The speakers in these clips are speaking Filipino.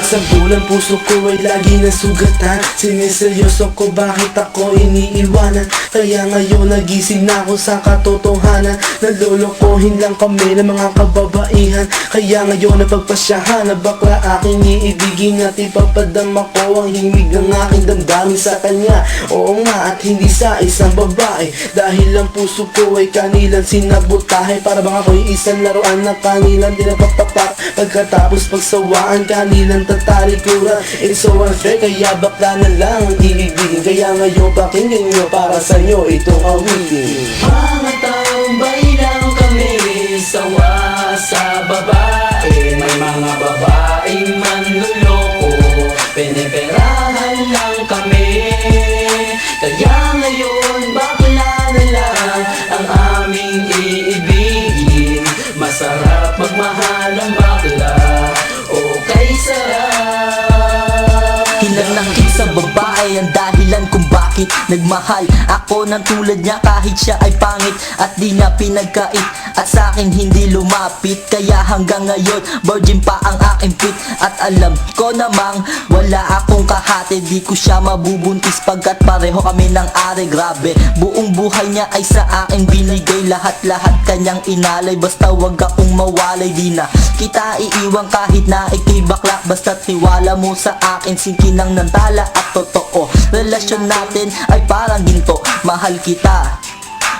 Sa bulan puso ko ay lagi nasugatan. Siniseryoso ko bakit ako iniiwanan. Kaya ngayon nagising na ako sa katotohanan. Nalolokohin lang kami ng mga kababaihan. Kaya ngayon napagpasyahan na bakla aking iibigin at ipapadama ko ang himig ng aking damdamin sa kanya. Oo nga, at hindi sa isang babae. Dahil ang puso ko ay kanilang sinabotahe. Para bang ako'y isang laruan na kanilang dinapapapak. Pagkatapos pagsawaan kanilang tatalikuran. It's so unfair, kaya bakla na lang ang iibigin. Kaya ngayon pakinggan nyo, para sa'yo itong awitin. Mga tambay lang kami, sawa sa babae. May mga babaeng manluloko, piniperahan lang kami. Kaya ngayon bakla na lang ang aming iibigin. Masarap magmahal ang bakla, okay sarap. Hilang ng isang babae ang dahilan kung bakit nagmahal ako ng tulad niya kahit siya ay pangit at di niya pinagkait at sa akin hindi lumapit. Kaya hanggang ngayon virgin pa ang aking pit at alam ko namang wala akong kahati. Di ko siya mabubuntis pagkat pareho kami ng are. Grabe, buong buhay niya ay sa akin binigay. Lahat-lahat kanyang inalay, basta wag akong mawalay. Di na kita iiwan kahit na ikay bakla, basta't tiwala mo sa akin. Sinkinang ng tala at totoo, relasyon natin ay parang ginto. Mahal kita,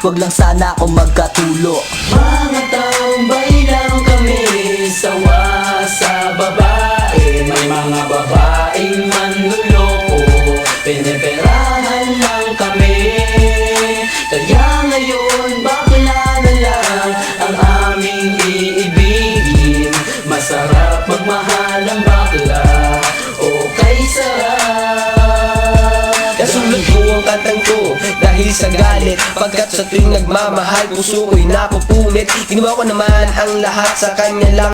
wag lang sana ako magkatulo. Mga tambay lang kami, sawa sa babae. May mga babaeng manluloko, piniperahan lang kami. Kaya ngayon bakla na lang ang aming iibigin. Masarap magmahal ang bakla, okay sarap. Nasulat ko ang kantang ko dahil sa galit, pagkat sa tuwing nagmamahal puso ko'y napupunit. Ginawa ko naman ang lahat sa kanya lang